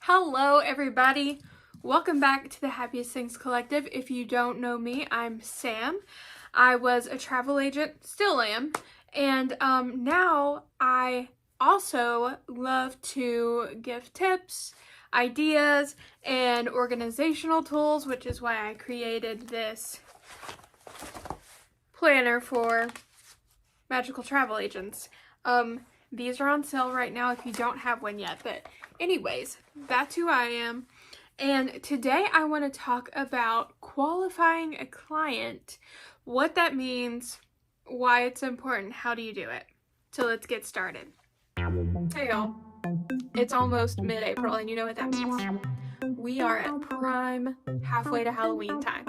Hello everybody, welcome back to the Happiest Things Collective. If you don't know me, I'm Sam. I was a travel agent, still am, and now I also love to give tips, ideas, and organizational tools, which is why I created this planner for magical travel agents. These are on sale right now if you don't have one yet, but anyways, that's who I am. And today I want to talk about qualifying a client, what that means, why it's important, how do you do it. So let's get started. Hey y'all, it's almost mid-April and you know what that means. We are at prime halfway to Halloween time,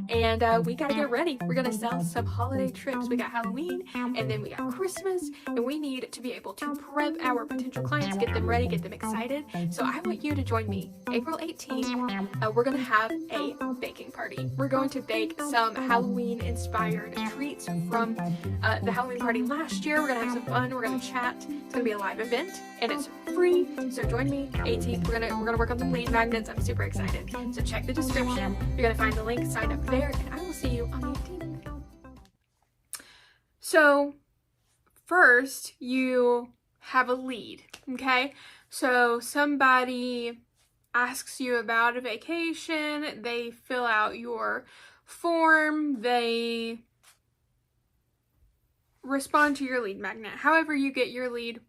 and we gotta get ready. We're gonna sell some holiday trips. We got Halloween, and then we got Christmas, and we need to be able to prep our potential clients, get them ready, get them excited. So I want you to join me. April 18th, we're gonna have a baking party. We're going to bake some Halloween-inspired treats from the Halloween party last year. We're gonna have some fun. We're gonna chat. It's gonna be a live event, and it's free. So join me. 18th. We're gonna work on some lead magnets. I'm super excited. So check the description. You're gonna find the link. Sign up there, and I will see you on the 18th. So first, you have a lead. Okay. So somebody asks you about a vacation. They fill out your form. They respond to your lead magnet. However you get your lead.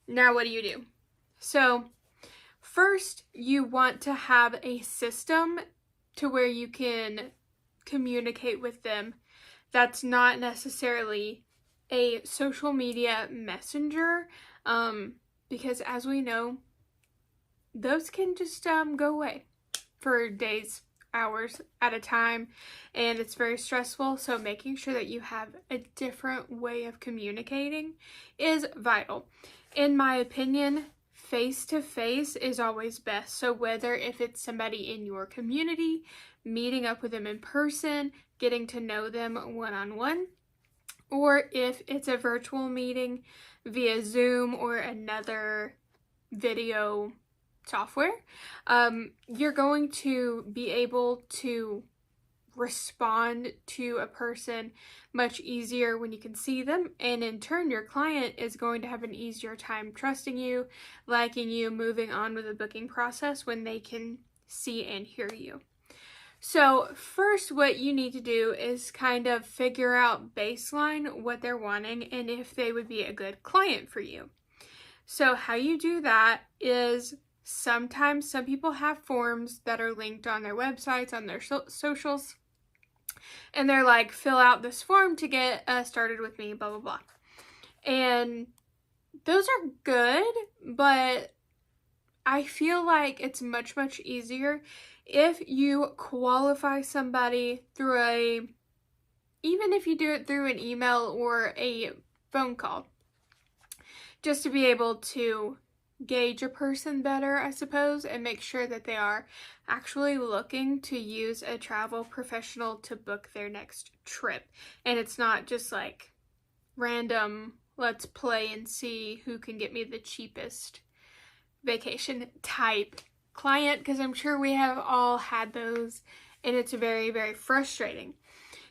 Now what do? So first, you want to have a system to where you can communicate with them that's not necessarily a social media messenger, because as we know, those can just go away for days, hours at a time, and it's very stressful. So making sure that you have a different way of communicating is vital. In my opinion, face-to-face is always best. So whether if it's somebody in your community, meeting up with them in person, getting to know them one-on-one, or if it's a virtual meeting via Zoom or another video software, you're going to be able to respond to a person much easier when you can see them, and in turn your client is going to have an easier time trusting you, liking you, moving on with the booking process when they can see and hear you. So first, what you need to do is kind of figure out baseline what they're wanting and if they would be a good client for you. So how you do that is sometimes some people have forms that are linked on their websites, on their socials, and they're like, fill out this form to get started with me, blah, blah, blah. And those are good, but I feel like it's much, much easier if you qualify somebody through even if you do it through an email or a phone call, just to be able to gauge a person better, I suppose, and make sure that they are actually looking to use a travel professional to book their next trip. And it's not just like random, let's play and see who can get me the cheapest vacation type client, because I'm sure we have all had those, and it's very, very frustrating.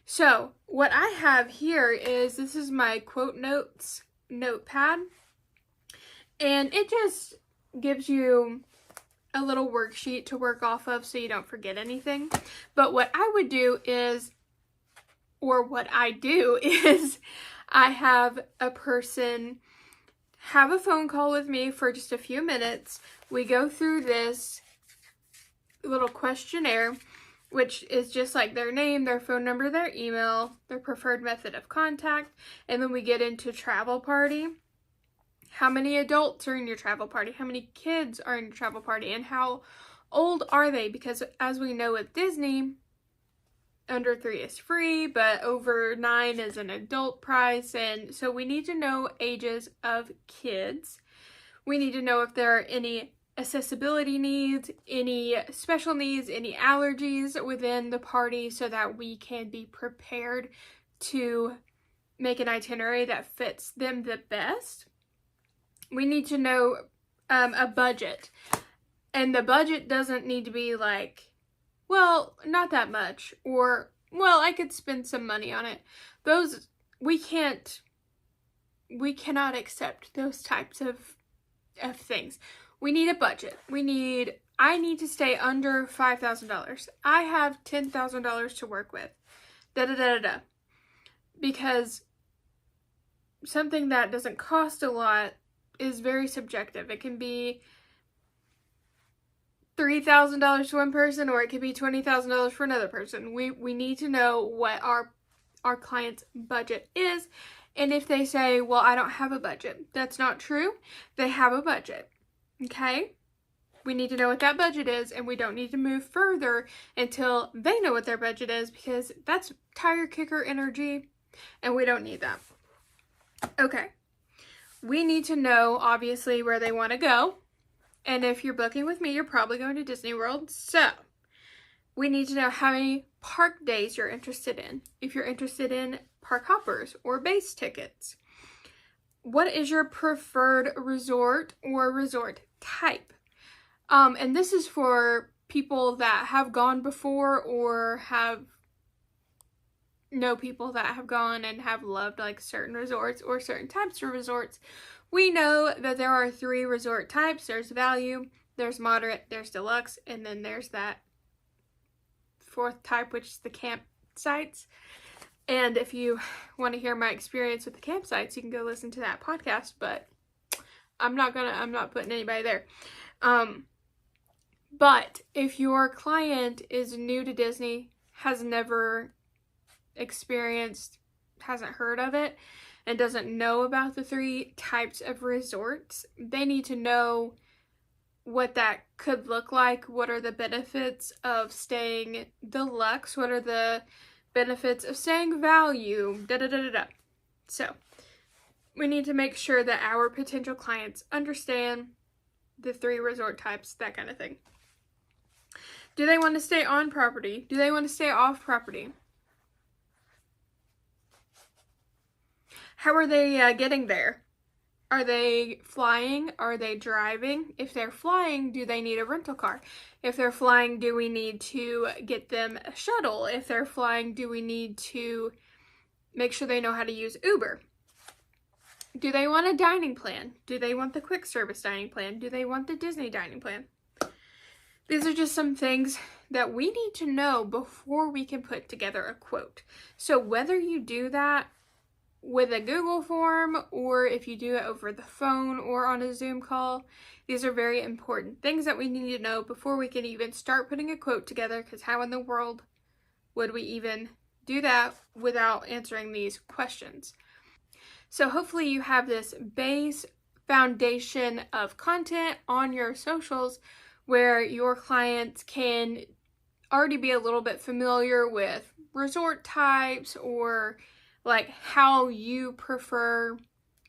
So what I have here is, this is my quote notes notepad, and it just gives you a little worksheet to work off of so you don't forget anything. But what I would do is, or what I do is, I have a person have a phone call with me for just a few minutes. We go through this little questionnaire, which is just like their name, their phone number, their email, their preferred method of contact, and then we get into travel party. How many adults are in your travel party? How many kids are in your travel party? And how old are they? Because as we know with Disney, under 3 is free, but over 9 is an adult price. And so we need to know ages of kids. We need to know if there are any accessibility needs, any special needs, any allergies within the party, so that we can be prepared to make an itinerary that fits them the best. We need to know a budget. And the budget doesn't need to be like, well, not that much, or, well, I could spend some money on it. Those, we cannot accept those types of things. We need a budget. I need to stay under $5,000. I have $10,000 to work with. Da da da da da. Because something that doesn't cost a lot is very subjective. It can be $3,000 to one person, or it could be $20,000 for another person. We need to know what our client's budget is. And if they say, well, I don't have a budget, that's not true. They have a budget. Okay? We need to know what that budget is, and we don't need to move further until they know what their budget is, because that's tire kicker energy, and we don't need that. Okay. We need to know, obviously, where they want to go. And if you're booking with me, you're probably going to Disney World. So we need to know how many park days you're interested in. If you're interested in park hoppers or base tickets. What is your preferred resort or resort type? And this is for people that have gone before or know people that have gone and have loved like certain resorts or certain types of resorts. We know that there are 3 resort types. There's value, there's moderate, there's deluxe, and then there's that 4th type, which is the campsites. And if you want to hear my experience with the campsites, you can go listen to that podcast, but I'm not putting anybody there. But if your client is new to Disney, has never experienced, hasn't heard of it, and doesn't know about the 3 types of resorts, they need to know what that could look like. What are the benefits of staying deluxe? What are the benefits of staying value? Da da da da da. So we need to make sure that our potential clients understand the 3 resort types, that kind of thing. Do they want to stay on property? Do they want to stay off property? How are they getting there? Are they flying? Are they driving? If they're flying, do they need a rental car? If they're flying, do we need to get them a shuttle? If they're flying, do we need to make sure they know how to use Uber? Do they want a dining plan? Do they want the quick service dining plan? Do they want the Disney dining plan? These are just some things that we need to know before we can put together a quote. So whether you do that with a Google form, or if you do it over the phone or on a Zoom call, these are very important things that we need to know before we can even start putting a quote together, because how in the world would we even do that without answering these questions? So hopefully you have this base foundation of content on your socials where your clients can already be a little bit familiar with resort types, or like how you prefer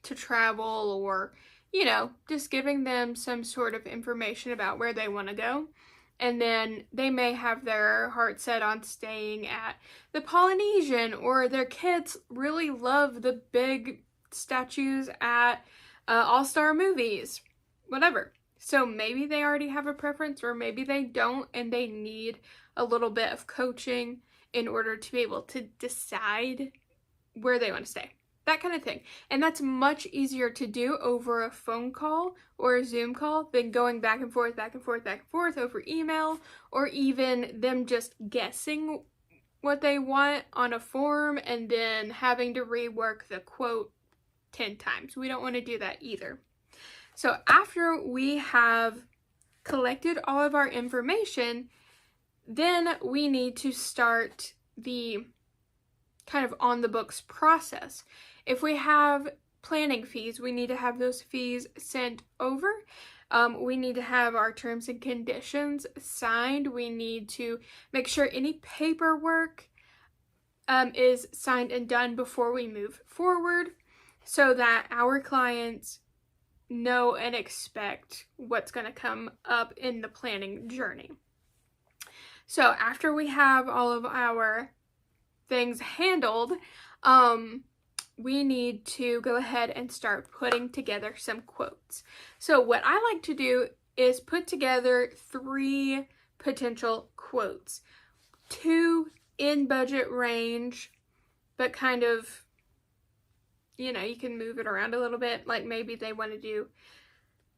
to travel, or, you know, just giving them some sort of information about where they want to go. And then they may have their heart set on staying at the Polynesian, or their kids really love the big statues at All-Star Movies, whatever. So maybe they already have a preference, or maybe they don't, and they need a little bit of coaching in order to be able to decide where they want to stay. That kind of thing. And that's much easier to do over a phone call or a Zoom call than going back and forth over email, or even them just guessing what they want on a form and then having to rework the quote 10 times. We don't want to do that either. So after we have collected all of our information, then we need to start the kind of on the books process. If we have planning fees, we need to have those fees sent over. We need to have our terms and conditions signed. We need to make sure any paperwork is signed and done before we move forward, so that our clients know and expect what's going to come up in the planning journey. So after we have all of our things handled, we need to go ahead and start putting together some quotes. So what I like to do is put together 3 potential quotes. 2 in budget range, but kind of, you know, you can move it around a little bit. Like maybe they want to do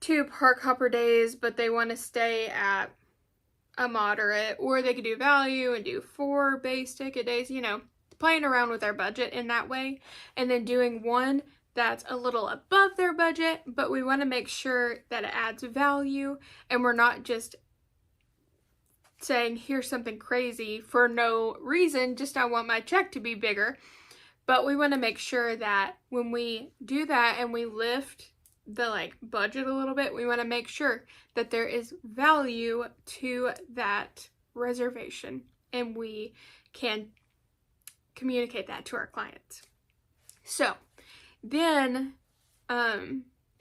2 park hopper days, but they want to stay at a moderate, or they could do value and do 4 base ticket days, you know, playing around with their budget in that way. And then doing 1 that's a little above their budget, but we want to make sure that it adds value and we're not just saying, here's something crazy for no reason, just I want my check to be bigger. But we want to make sure that when we do that and we lift the budget a little bit, we want to make sure that there is value to that reservation and we can communicate that to our clients. So then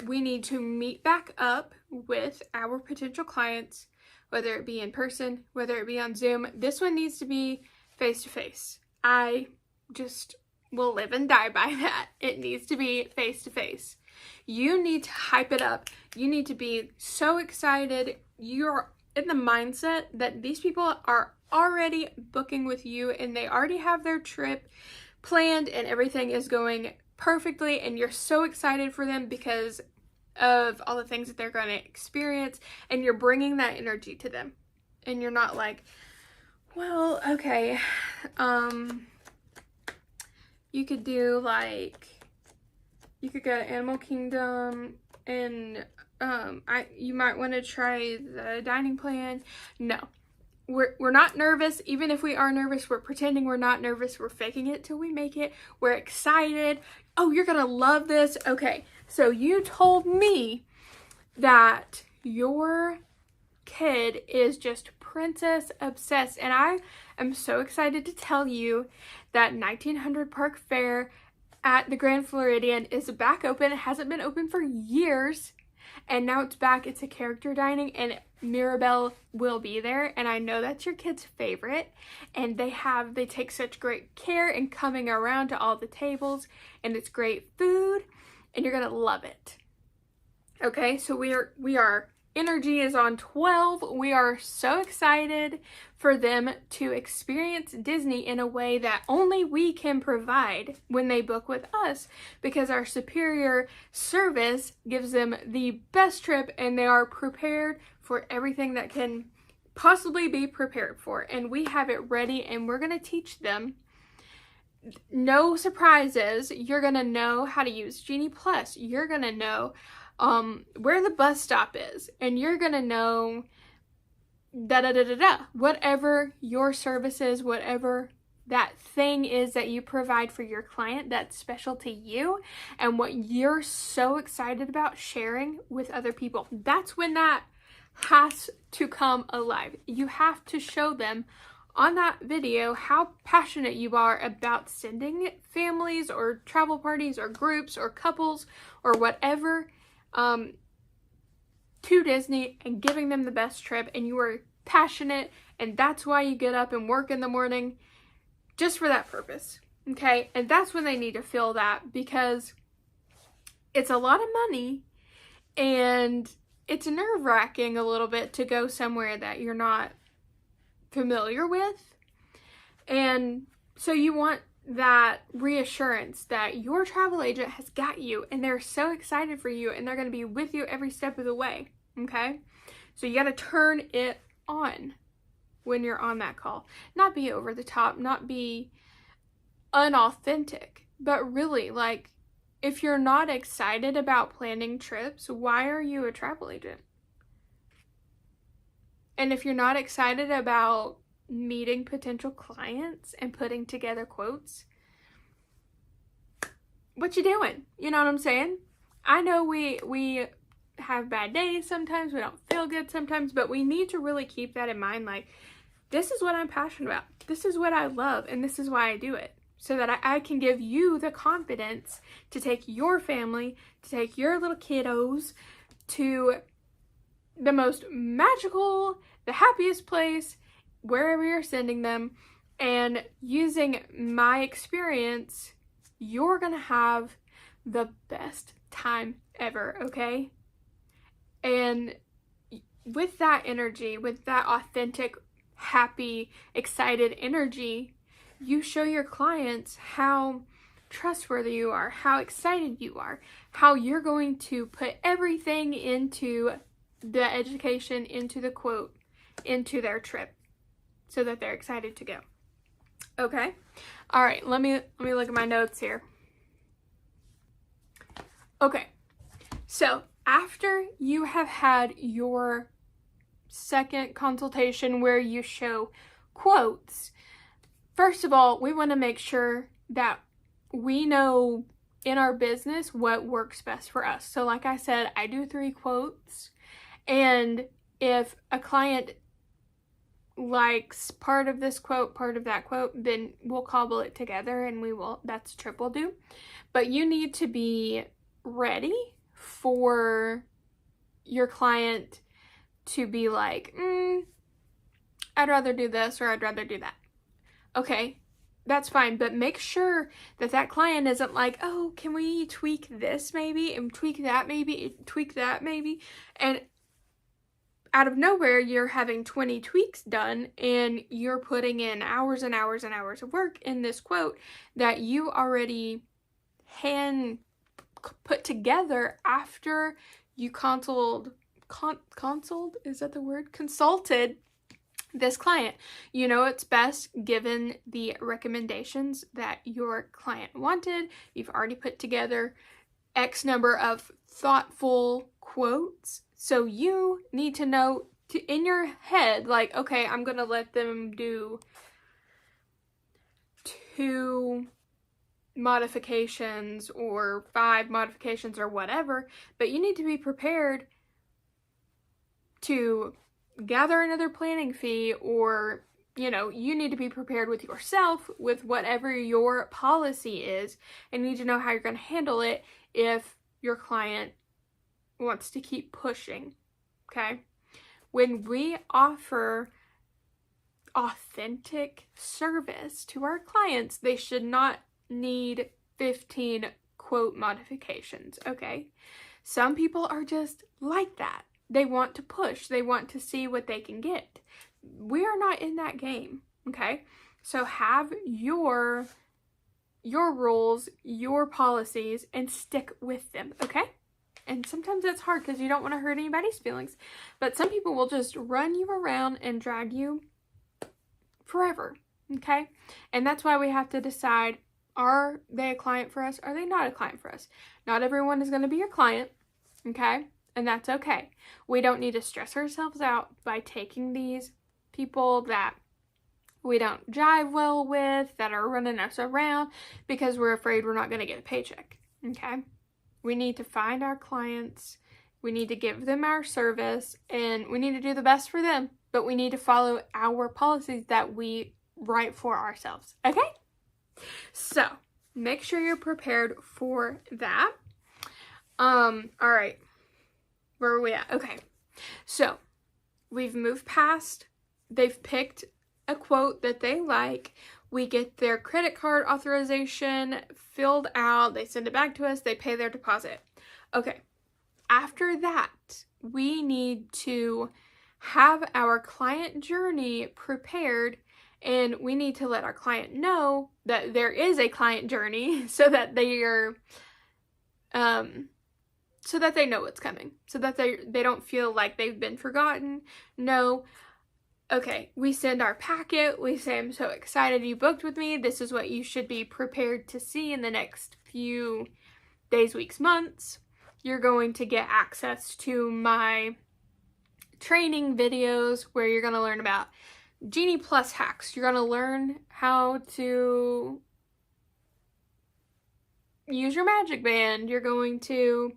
we need to meet back up with our potential clients, whether it be in person, whether it be on Zoom. This one needs to be face-to-face. I just will live and die by that. It needs to be face-to-face. You need to hype it up. You need to be so excited. You're in the mindset that these people are already booking with you and they already have their trip planned and everything is going perfectly, and you're so excited for them because of all the things that they're going to experience, and you're bringing that energy to them. And you're not like, well, okay, you could do you could go to Animal Kingdom and you might want to try the dining plan. No, we're not nervous. Even if we are nervous, we're pretending we're not nervous. We're faking it till we make it. We're excited. Oh, you're gonna love this. Okay, so you told me that your kid is just princess obsessed, and I am so excited to tell you that 1900 Park Fair at the Grand Floridian is back open. It hasn't been open for years, and now it's back. It's a character dining, and Mirabelle will be there, and I know that's your kid's favorite, and they take such great care in coming around to all the tables, and it's great food, and you're gonna love it. Okay, so we are energy is on 12. We are so excited for them to experience Disney in a way that only we can provide when they book with us, because our superior service gives them the best trip and they are prepared for everything that can possibly be prepared for. And we have it ready, and we're going to teach them. No surprises. You're going to know how to use Genie Plus. You're going to know where the bus stop is, and you're gonna know whatever your service is, whatever that thing is that you provide for your client that's special to you and what you're so excited about sharing with other people. That's when that has to come alive. You have to show them on that video how passionate you are about sending families or travel parties or groups or couples or whatever to Disney and giving them the best trip, and you are passionate, and that's why you get up and work in the morning, just for that purpose. Okay, and that's when they need to feel that, because it's a lot of money and it's nerve-wracking a little bit to go somewhere that you're not familiar with. And so you want that reassurance that your travel agent has got you, and they're so excited for you, and they're going to be with you every step of the way. Okay, so you got to turn it on when you're on that call. Not be over the top, not be unauthentic, but really, if you're not excited about planning trips, why are you a travel agent? And if you're not excited about meeting potential clients and putting together quotes, what you doing? You know what I'm saying? I know we have bad days sometimes, we don't feel good sometimes, but we need to really keep that in mind. This is what I'm passionate about, this is what I love, and this is why I do it, so that I can give you the confidence to take your family, to take your little kiddos to the most magical, the happiest place, wherever you're sending them. And using my experience, you're gonna have the best time ever, okay? And with that energy, with that authentic, happy, excited energy, you show your clients how trustworthy you are, how excited you are, how you're going to put everything into the education, into the quote, into their trip, so that they're excited to go. Okay? All right, let me look at my notes here. Okay. So, after you have had your second consultation where you show quotes, first of all, we want to make sure that we know in our business what works best for us. So like I said, I do 3 quotes, and if a client likes part of this quote, part of that quote, then we'll cobble it together and that's a trip we'll do. But you need to be ready for your client to be like, I'd rather do this or I'd rather do that. Okay, that's fine, but make sure that that client isn't like, oh, can we tweak this maybe, and tweak that maybe, tweak that maybe, and out of nowhere you're having 20 tweaks done and you're putting in hours and hours and hours of work in this quote that you already hand put together after you consulted this client. You know it's best given the recommendations that your client wanted. You've already put together X number of thoughtful quotes. So you need to know in your head, like, okay, I'm going to let them do 2 modifications or 5 modifications or whatever, but you need to be prepared to gather another planning fee, or you need to be prepared with yourself with whatever your policy is, and you need to know how you're going to handle it if your client wants to keep pushing. Okay? When we offer authentic service to our clients, they should not need 15 quote modifications. Okay? Some people are just like that. They want to push. They want to see what they can get. We are not in that game, okay? So have your rules, your policies, and stick with them, okay? And sometimes it's hard because you don't want to hurt anybody's feelings. But some people will just run you around and drag you forever, okay? And that's why we have to decide, are they a client for us? Are they not a client for us? Not everyone is going to be your client, okay? And that's okay. We don't need to stress ourselves out by taking these people that we don't jive well with, that are running us around, because we're afraid we're not going to get a paycheck, okay? We need to find our clients, we need to give them our service, and we need to do the best for them, but we need to follow our policies that we write for ourselves, okay? So, make sure you're prepared for that. All right. Where are we at? Okay, so we've moved past, they've picked a quote that they like, we get their credit card authorization filled out, they send it back to us, they pay their deposit. Okay, after that, we need to have our client journey prepared, and we need to let our client know that there is a client journey so that they are, so that they know what's coming, so that they don't feel like they've been forgotten. No, okay, we send our packet, we say, I'm so excited you booked with me, this is what you should be prepared to see in the next few days, weeks, months. You're going to get access to my training videos where you're going to learn about Genie Plus hacks. You're going to learn how to use your magic band. You're going to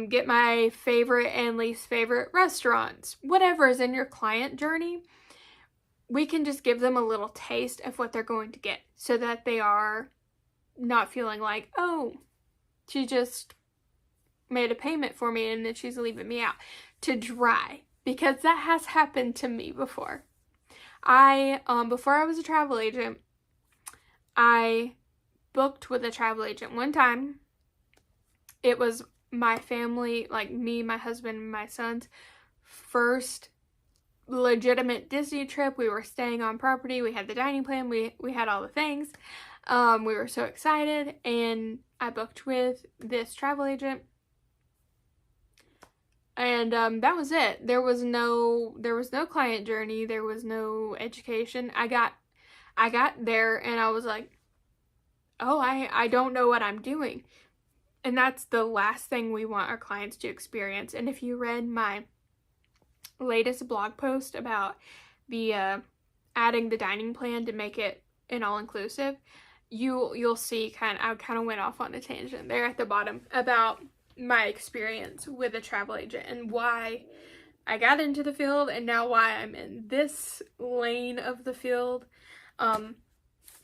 get my favorite and least favorite restaurants. Whatever is in your client journey, we can just give them a little taste of what they're going to get so that they are not feeling like, oh, she just made a payment for me and then she's leaving me out to dry, because that has happened to me before. Before I was a travel agent, I booked with a travel agent one time. It was my family, like me, my husband, and my son's first legitimate Disney trip. We were staying on property. We had the dining plan. We had all the things. We were so excited, and I booked with this travel agent. And that was it. There was no client journey. There was no education. I got there and I was like, oh, I don't know what I'm doing. And that's the last thing we want our clients to experience. And if you read my latest blog post about the adding the dining plan to make it an all-inclusive, you'll see I kind of went off on a tangent there at the bottom about my experience with a travel agent and why I got into the field and now why I'm in this lane of the field.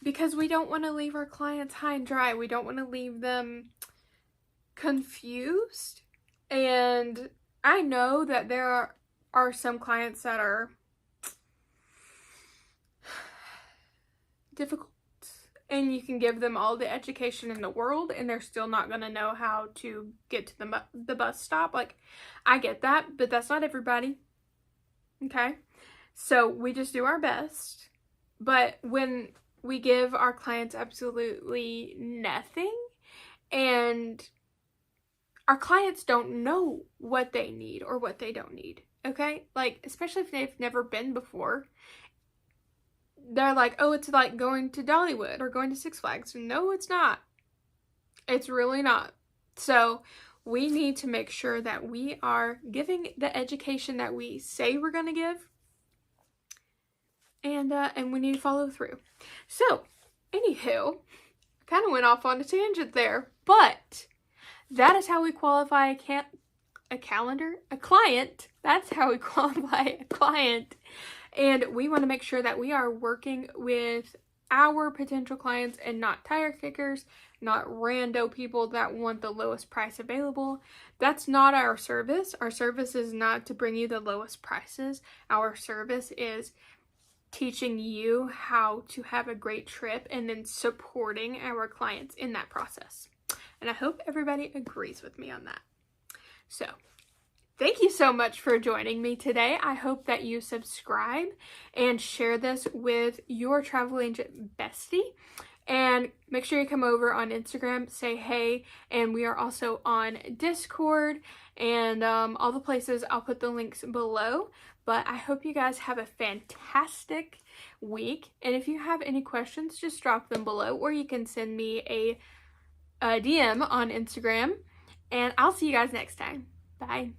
Because we don't want to leave our clients high and dry. We don't want to leave them confused. And I know that there are some clients that are difficult, and you can give them all the education in the world and they're still not going to know how to get to the bus stop. Like, I get that, but that's not everybody. Okay? So we just do our best. But when we give our clients absolutely nothing, and our clients don't know what they need or what they don't need, okay? Like, especially if they've never been before. They're like, oh, it's like going to Dollywood or going to Six Flags. No, it's not. It's really not. So we need to make sure that we are giving the education that we say we're going to give. And we need to follow through. So, anywho, I kind of went off on a tangent there. But that is how we qualify a client. That's how we qualify a client. And we want to make sure that we are working with our potential clients and not tire kickers, not rando people that want the lowest price available. That's not our service. Our service is not to bring you the lowest prices. Our service is teaching you how to have a great trip and then supporting our clients in that process. And I hope everybody agrees with me on that. So, thank you so much for joining me today. I hope that you subscribe and share this with your travel agent bestie. And make sure you come over on Instagram, say hey, and we are also on Discord and all the places. I'll put the links below. But I hope you guys have a fantastic week. And if you have any questions, just drop them below, or you can send me a DM on Instagram. And I'll see you guys next time. Bye.